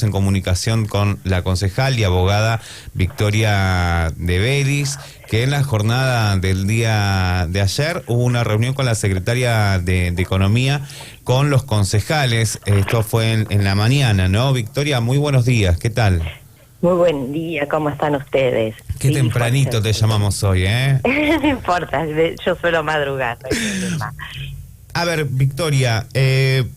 En comunicación con la concejal y abogada Victoria de Beris, que en la jornada del día de ayer hubo una reunión con la secretaria de Economía con los concejales. Esto fue en la mañana, ¿no? Victoria, muy buenos días, ¿qué tal? Muy buen día, ¿cómo están ustedes? Qué tempranito te llamamos hoy, ¿eh? No importa, yo suelo madrugar, no hay problema. A ver, Victoria,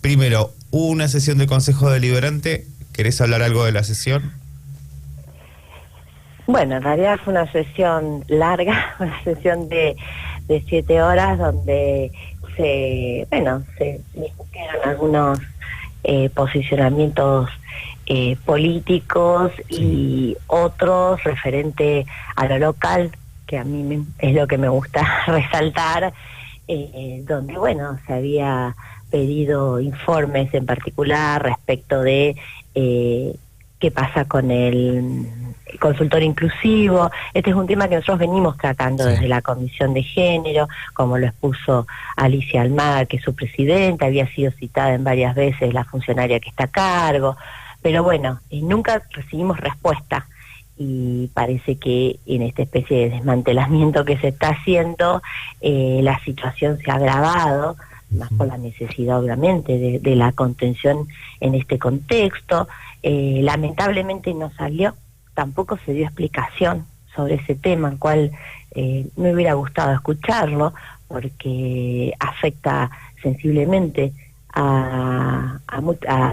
primero, hubo una sesión del Consejo Deliberante. ¿Querés hablar algo de la sesión? Bueno, en realidad fue una sesión larga, una sesión de 7 horas donde se discutieron algunos posicionamientos políticos y otros referente a lo local, que a mí es lo que me gusta resaltar, donde, bueno, se había pedido informes en particular respecto de qué pasa con el consultor inclusivo. Este es un tema que nosotros venimos tratando desde la Comisión de Género, como lo expuso Alicia Almada, que es su presidenta, había sido citada en varias veces la funcionaria que está a cargo, pero bueno, nunca recibimos respuesta. Y parece que en esta especie de desmantelamiento que se está haciendo, la situación se ha agravado, más por la necesidad obviamente de la contención en este contexto. Lamentablemente no salió, tampoco se dio explicación sobre ese tema, el cual me hubiera gustado escucharlo, porque afecta sensiblemente a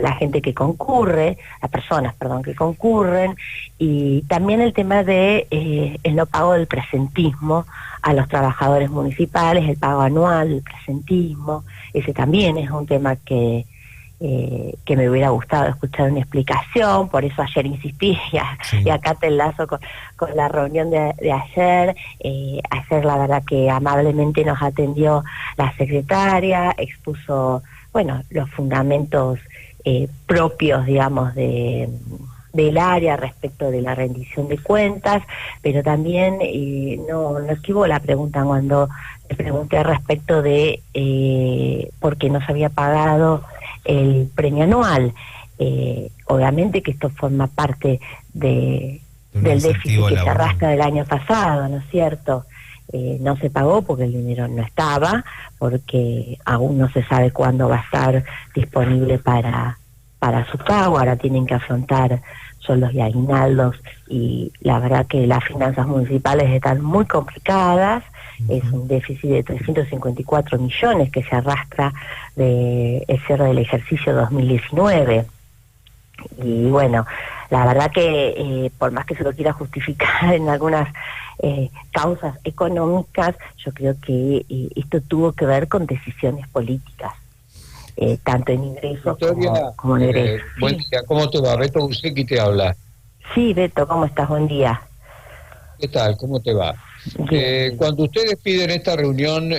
la gente que concurre, a personas, perdón, que concurren, y también el tema de el no pago del presentismo a los trabajadores municipales, el pago anual del presentismo. Ese también es un tema que me hubiera gustado escuchar una explicación, por eso ayer insistí, y acá te enlazo con la reunión de ayer. Ayer la verdad que amablemente nos atendió la secretaria, expuso, bueno, los fundamentos propios, digamos, del área respecto de la rendición de cuentas, pero también no esquivó la pregunta cuando le pregunté respecto de por qué no se había pagado el premio anual. Obviamente que esto forma parte del déficit que se arrastra del año pasado, ¿no es cierto? No se pagó porque el dinero no estaba, porque aún no se sabe cuándo va a estar disponible para su pago. Ahora tienen que afrontar sueldos y aguinaldos, y la verdad que las finanzas municipales están muy complicadas. Es un déficit de 354 millones que se arrastra del cierre del ejercicio 2019. Y bueno, la verdad que por más que se lo quiera justificar en algunas causas económicas, yo creo que esto tuvo que ver con decisiones políticas, tanto en ingresos como en egresos. Buen día, ¿cómo te va? Beto Busecki te habla. Sí, Beto, ¿cómo estás? Buen día. ¿Qué tal? ¿Cómo te va? Cuando ustedes piden esta reunión,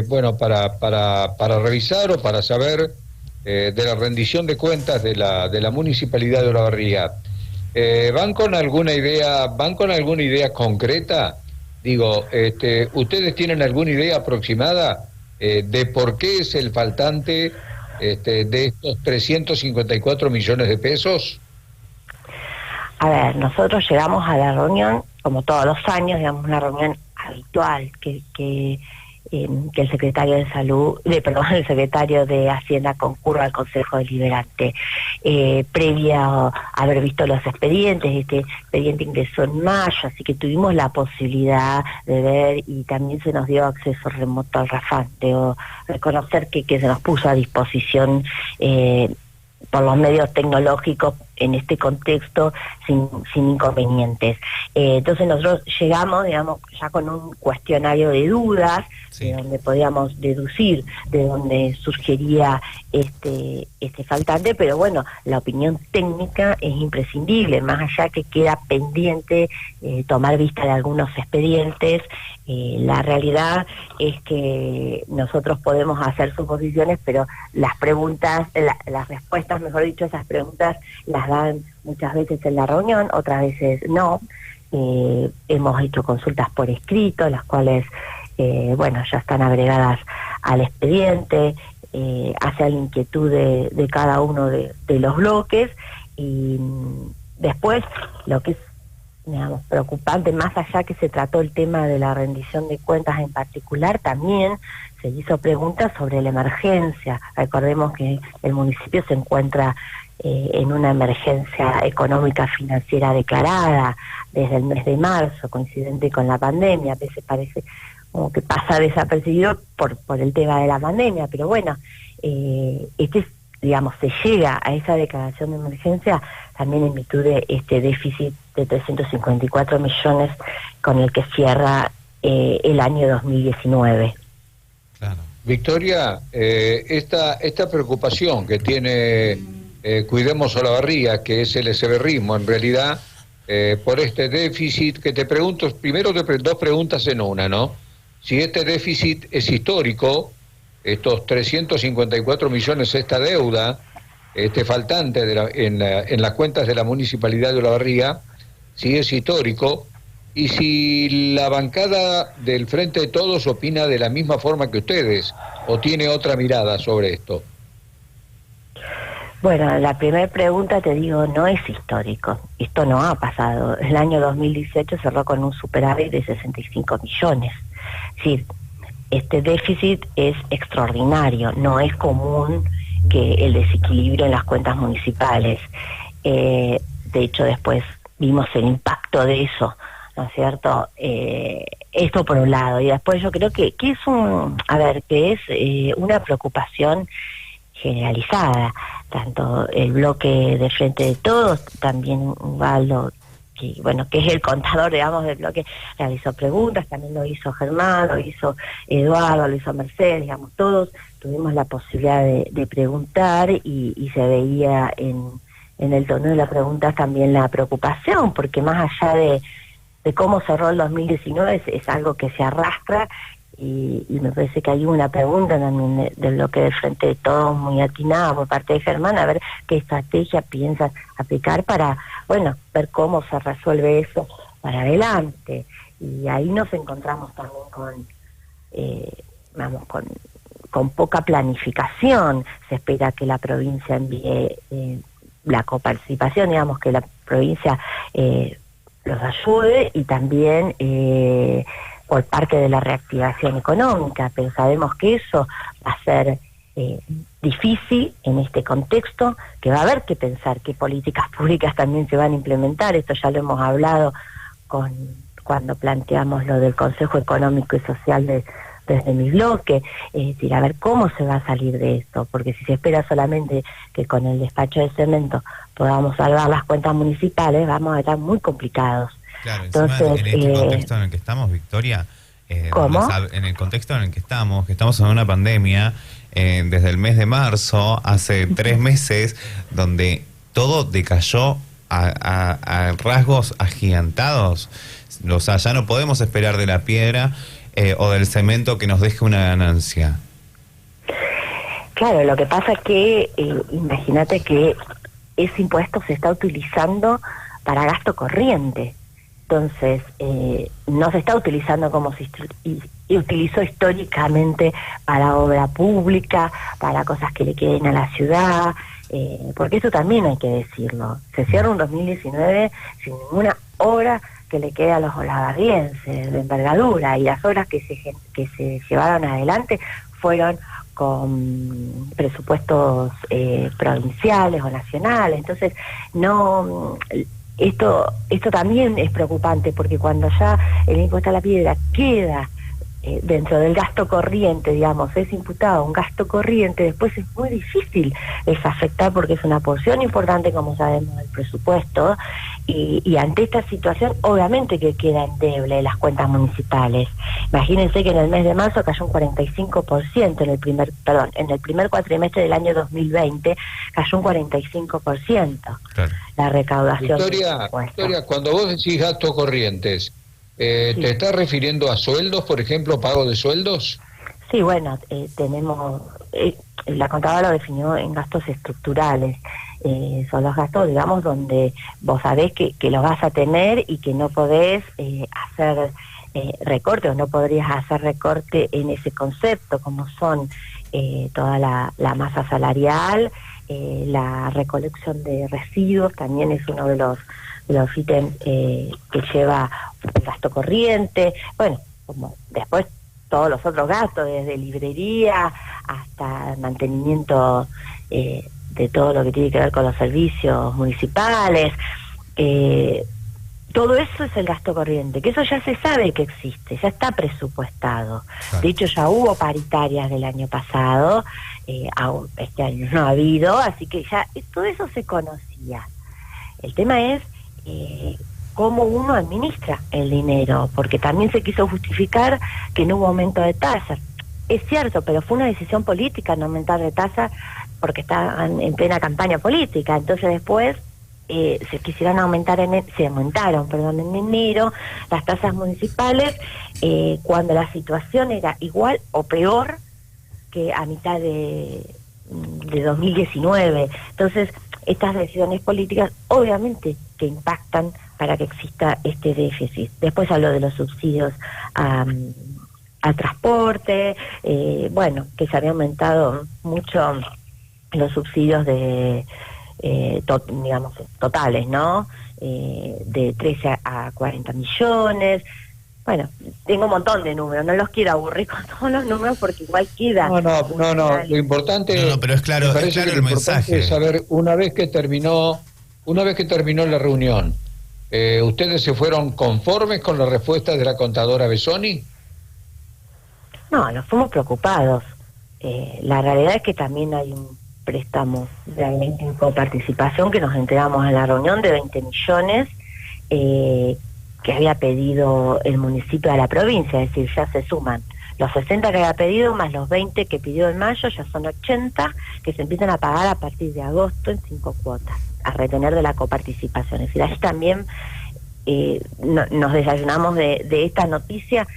bueno, para revisar o para saber de la rendición de cuentas de la Municipalidad de Olavarría, ¿van con alguna idea concreta? Digo, ¿ustedes tienen alguna idea aproximada de por qué es el faltante de estos 354 millones de pesos? A ver, nosotros llegamos a la reunión, como todos los años, digamos, una reunión habitual que el secretario de el secretario de Hacienda concurra al Consejo Deliberante. Previa a haber visto los expedientes, este expediente ingresó en mayo, así que tuvimos la posibilidad de ver, y también se nos dio acceso remoto al RAFAC. Debo reconocer que se nos puso a disposición por los medios tecnológicos en este contexto sin inconvenientes. Entonces nosotros llegamos, digamos, ya con un cuestionario de dudas, de donde podíamos deducir de dónde surgiría este faltante, pero bueno, la opinión técnica es imprescindible, más allá que queda pendiente tomar vista de algunos expedientes. La realidad es que nosotros podemos hacer suposiciones, pero las preguntas, las respuestas, mejor dicho, esas preguntas las dan muchas veces en la reunión, otras veces no. Hemos hecho consultas por escrito, las cuales, bueno, ya están agregadas al expediente, hacia la inquietud de cada uno de los bloques, Y después, lo que es, digamos, preocupante, más allá que se trató el tema de la rendición de cuentas en particular, también se hizo preguntas sobre la emergencia. Recordemos que el municipio se encuentra en una emergencia económica financiera declarada desde el mes de marzo, coincidente con la pandemia. A veces parece como que pasa desapercibido por el tema de la pandemia, pero bueno, digamos, se llega a esa declaración de emergencia también en virtud de este déficit de 354 millones con el que cierra el año 2019. Claro. Victoria, esta preocupación que tiene Cuidemos Olavarría, que es el SBRismo en realidad, por este déficit, que te pregunto, primero dos preguntas en una, ¿no? Si este déficit es histórico, estos 354 millones, esta deuda, este faltante en las cuentas de la Municipalidad de Olavarría, si es histórico, y si la bancada del Frente de Todos opina de la misma forma que ustedes, o tiene otra mirada sobre esto. Bueno, la primera pregunta, te digo, no es histórico. Esto no ha pasado. El año 2018 cerró con un superávit de 65 millones. Es decir, este déficit es extraordinario. No es común que el desequilibrio en las cuentas municipales. De hecho, después vimos el impacto de eso, ¿no es cierto? Esto por un lado. Y después yo creo que es una preocupación generalizada. Tanto el bloque de Frente de Todos, también Ubaldo, que es el contador, digamos, del bloque, realizó preguntas, también lo hizo Germán, lo hizo Eduardo, lo hizo Mercedes, digamos, todos tuvimos la posibilidad de preguntar y se veía en el tono de la pregunta también la preocupación, porque más allá de cómo cerró el 2019 es algo que se arrastra. Y me parece que hay una pregunta también del bloque de Frente de Todos muy atinada por parte de Germán, a ver qué estrategia piensa aplicar para, ver cómo se resuelve eso para adelante. Y ahí nos encontramos también con poca planificación. Se espera que la provincia envíe la coparticipación, digamos, que la provincia los ayude, y también por parte de la reactivación económica, pero sabemos que eso va a ser difícil en este contexto, que va a haber que pensar qué políticas públicas también se van a implementar. Esto ya lo hemos hablado cuando planteamos lo del Consejo Económico y Social desde mi bloque, es decir, a ver cómo se va a salir de esto, porque si se espera solamente que con el despacho de cemento podamos salvar las cuentas municipales, vamos a estar muy complicados. Claro, entonces, en este contexto en el que estamos, Victoria, ¿cómo? En el contexto en el que estamos en una pandemia, desde el mes de marzo, hace 3 meses, donde todo decayó a rasgos agigantados. O sea, ya no podemos esperar de la piedra o del cemento que nos deje una ganancia. Claro, lo que pasa es que, imagínate que ese impuesto se está utilizando para gasto corriente. Entonces, no se está utilizando como se utilizó históricamente para obra pública, para cosas que le queden a la ciudad, porque eso también hay que decirlo. Se cierra un 2019 sin ninguna obra que le quede a los olavarrienses de envergadura, y las obras que se llevaron adelante fueron con presupuestos provinciales o nacionales. Entonces, no... Esto también es preocupante, porque cuando ya el impuesto a la piedra queda dentro del gasto corriente, digamos, es imputado un gasto corriente, después es muy difícil desafectar, porque es una porción importante, como sabemos, del presupuesto, y ante esta situación obviamente que queda endeble las cuentas municipales. Imagínense que en el mes de marzo cayó un 45%, en el primer cuatrimestre del año 2020 cayó un 45%. Claro. La recaudación. Victoria, cuando vos decís gastos corrientes, ¿te estás refiriendo a sueldos, por ejemplo, pago de sueldos? Sí, tenemos, la contadora lo definió en gastos estructurales. Son los gastos, digamos, donde vos sabés que los vas a tener y que no podés hacer recorte, o no podrías hacer recorte en ese concepto, como son toda la masa salarial, la recolección de residuos también es uno de los ítems que lleva el gasto corriente. Bueno, como después todos los otros gastos, desde librería hasta mantenimiento de todo lo que tiene que ver con los servicios municipales. Todo eso es el gasto corriente, que eso ya se sabe que existe, ya está presupuestado. Claro. De hecho, ya hubo paritarias del año pasado, este año no ha habido, así que ya todo eso se conocía. El tema es cómo uno administra el dinero, porque también se quiso justificar que no hubo aumento de tasas. Es cierto, pero fue una decisión política no aumentar de tasa porque estaban en plena campaña política. Entonces después se quisieron aumentar, se aumentaron, en enero las tasas municipales cuando la situación era igual o peor que a mitad de 2019. Entonces estas decisiones políticas obviamente que impactan para que exista este déficit. Después habló de los subsidios al transporte, que se había aumentado mucho los subsidios de digamos totales, ¿no? De 13 a 40 millones. Bueno, tengo un montón de números, no los quiero aburrir con todos los números porque igual queda. No, lo importante, pero es claro, me parece que el mensaje es saber, una vez que terminó la reunión, ¿ustedes se fueron conformes con la respuesta de la contadora Besoni? No, nos fuimos preocupados. La realidad es que también hay un préstamo realmente en coparticipación que nos enteramos en la reunión de 20 millones que había pedido el municipio a la provincia, es decir, ya se suman los 60 que había pedido más los 20 que pidió en mayo, ya son 80 que se empiezan a pagar a partir de agosto en 5 cuotas, a retener de la coparticipación. Es decir, ahí también nos desayunamos de esta noticia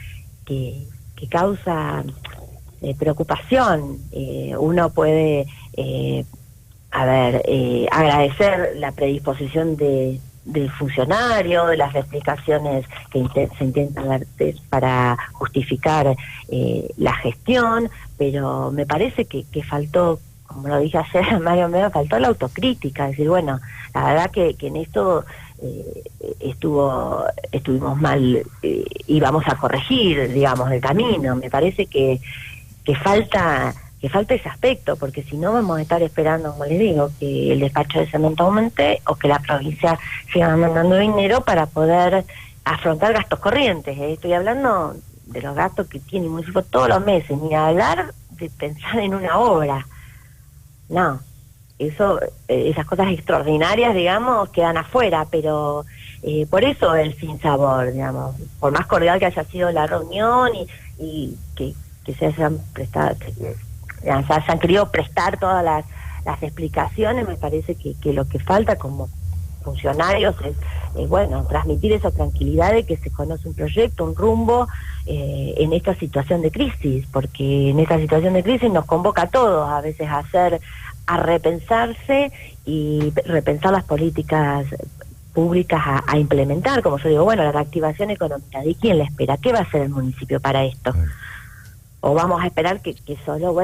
que causa preocupación. Uno puede agradecer la predisposición del funcionario, de las explicaciones que se intentan dar para justificar la gestión, pero me parece que faltó, como lo dije ayer Mario Medo, faltó la autocrítica, es decir, bueno, la verdad que en esto estuvimos mal y vamos a corregir, digamos, el camino. Me parece que falta ese aspecto, porque si no vamos a estar esperando, como les digo, que el despacho de cemento aumente o que la provincia siga mandando dinero para poder afrontar gastos corrientes. Estoy hablando de los gastos que tiene el municipio todos los meses, ni hablar de pensar en una obra. No, esas cosas extraordinarias, digamos, quedan afuera, pero por eso el sinsabor, digamos, por más cordial que haya sido la reunión y que se hayan prestado, se hayan querido prestar todas las explicaciones, me parece que lo que falta como funcionarios es transmitir esa tranquilidad de que se conoce un proyecto, un rumbo en esta situación de crisis, porque en esta situación de crisis nos convoca a todos a veces a repensarse y repensar las políticas públicas a implementar, como yo digo, la reactivación económica, ¿de quién la espera? ¿Qué va a hacer el municipio para esto? ¿O vamos a esperar que solo,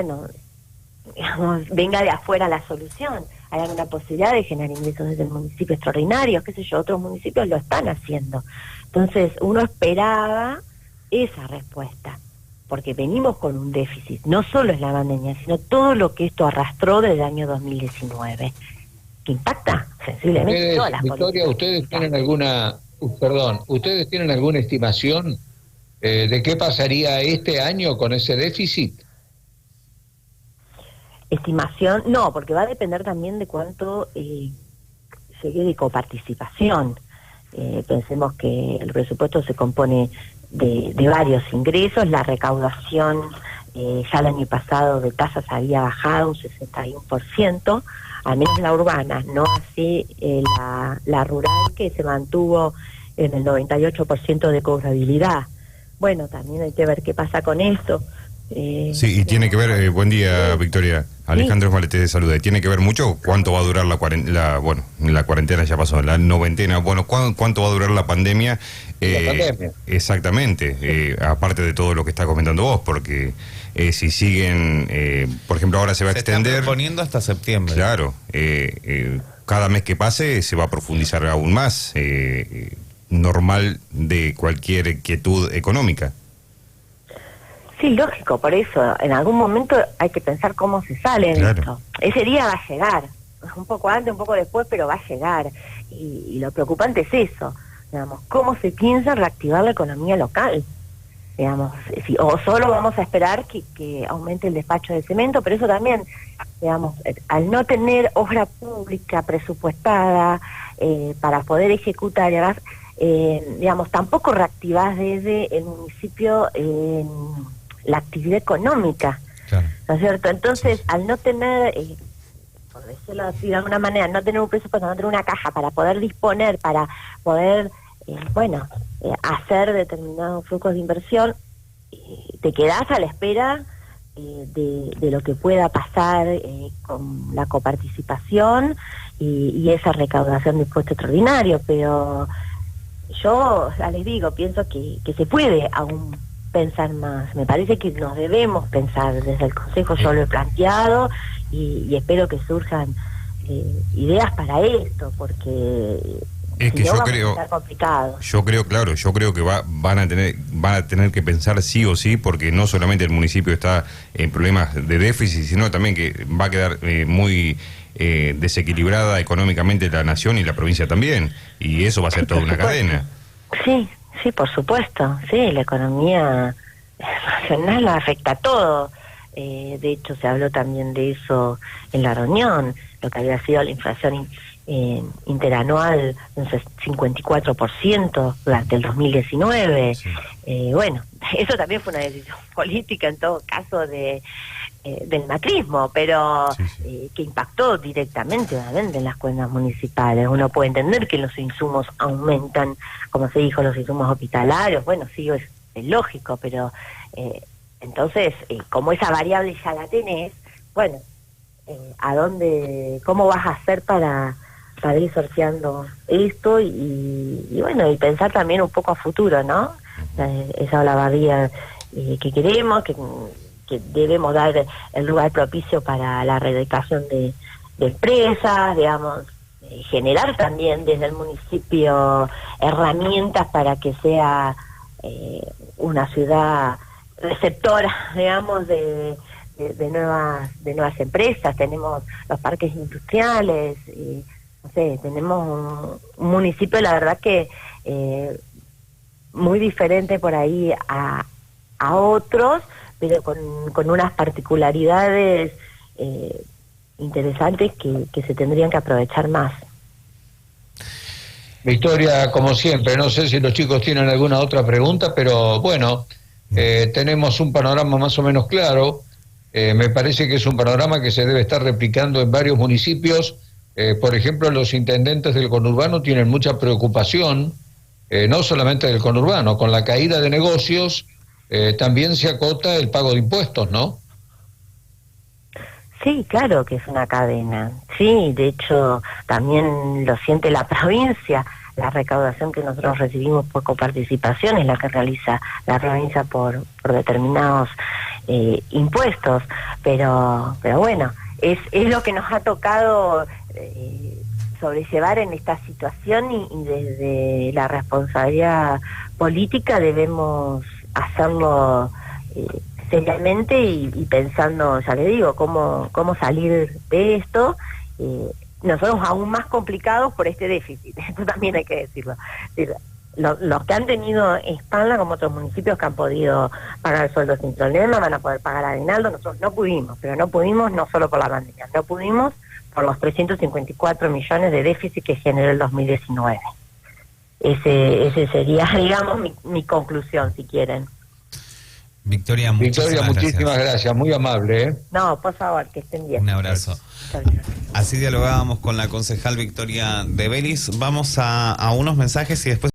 digamos, venga de afuera la solución? ¿Hay alguna posibilidad de generar ingresos desde el municipio extraordinarios? Qué sé yo, otros municipios lo están haciendo. Entonces, uno esperaba esa respuesta, porque venimos con un déficit, no solo es la pandemia, sino todo lo que esto arrastró desde el año 2019, que impacta sensiblemente todas las Victoria, políticas. ¿Ustedes tienen alguna estimación de qué pasaría este año con ese déficit? Estimación, no, porque va a depender también de cuánto llegue de coparticipación. Pensemos que el presupuesto se compone de varios ingresos, la recaudación ya el año pasado de tasas había bajado un 61%, al menos la urbana, no así la rural, que se mantuvo en el 98% de cobrabilidad. Bueno, también hay que ver qué pasa con esto. Sí, y tiene que ver, buen día Victoria, Alejandro Esmalete de Salud. ¿Tiene que ver mucho cuánto va a durar la cuarentena? Bueno, la cuarentena ya pasó, la noventena. Bueno, ¿cuánto va a durar la pandemia? La pandemia. Exactamente, aparte de todo lo que está comentando vos, porque si siguen, por ejemplo, ahora se va a extender... Está proponiendo hasta septiembre. Claro, cada mes que pase se va a profundizar aún más, normal de cualquier quietud económica. Sí, lógico, por eso en algún momento hay que pensar cómo se sale de esto. Ese día va a llegar, un poco antes, un poco después, pero va a llegar. Y lo preocupante es eso, digamos, cómo se piensa reactivar la economía local. Digamos, o solo vamos a esperar que aumente el despacho de cemento, pero eso también, digamos, al no tener obra pública presupuestada para poder ejecutar, digamos, tampoco reactivás desde el municipio la actividad económica, claro. ¿No es cierto? Entonces, al no tener, por decirlo así de alguna manera, no tener un presupuesto, no tener una caja para poder disponer, para poder, hacer determinados flujos de inversión, te quedás a la espera de lo que pueda pasar con la coparticipación y esa recaudación de impuesto extraordinario, pero yo ya les digo, pienso que se puede aún pensar más. Me parece que nos debemos pensar desde el Consejo, yo lo he planteado y espero que surjan ideas para esto, porque es que si no, yo vamos creo, a estar complicados. yo creo que van a tener que pensar sí o sí, porque no solamente el municipio está en problemas de déficit, sino también que va a quedar muy desequilibrada económicamente la nación y la provincia también, y eso va a ser toda una cadena. Sí, por supuesto, sí, la economía nacional afecta a todo. De hecho, se habló también de eso en la reunión, lo que había sido la inflación interanual, un 54% durante el 2019. Sí. Bueno, eso también fue una decisión política en todo caso del macrismo, pero que impactó directamente, obviamente, en las cuentas municipales. Uno puede entender que los insumos aumentan, como se dijo, los insumos hospitalarios, bueno, sí, es lógico, pero entonces, como esa variable ya la tenés, bueno, ¿cómo vas a hacer para ir sorteando esto y bueno, y pensar también un poco a futuro, ¿no? Esa olavarría que queremos, que debemos dar el lugar propicio para la erradicación de empresas, digamos, generar también desde el municipio herramientas para que sea una ciudad receptora, digamos, de nuevas empresas. Tenemos los parques industriales, no sé, tenemos un municipio, la verdad que muy diferente por ahí a otros, pero con unas particularidades interesantes que se tendrían que aprovechar más. Victoria, como siempre, no sé si los chicos tienen alguna otra pregunta, pero bueno, tenemos un panorama más o menos claro. Me parece que es un panorama que se debe estar replicando en varios municipios. Por ejemplo, los intendentes del conurbano tienen mucha preocupación, no solamente del conurbano, con la caída de negocios, también se acota el pago de impuestos, ¿no? Sí, claro que es una cadena. Sí, de hecho, también lo siente la provincia. La recaudación que nosotros recibimos por coparticipación es la que realiza la provincia por determinados impuestos. Pero bueno, es lo que nos ha tocado sobrellevar en esta situación y desde la responsabilidad política debemos hacerlo seriamente y pensando, ya le digo, cómo salir de esto. Nosotros aún más complicados por este déficit, esto también hay que decirlo. Los que han tenido espalda, como otros municipios que han podido pagar sueldos sin problema, van a poder pagar aguinaldo. Nosotros no pudimos, pero no pudimos no solo por la pandemia, no pudimos por los 354 millones de déficit que generó el 2019. Ese sería, digamos, mi conclusión, si quieren. Victoria, muchísimas gracias, muy amable, ¿eh? No, por favor, que estén bien. Un abrazo. Así dialogábamos con la concejal Victoria de Vélez. Vamos a unos mensajes y después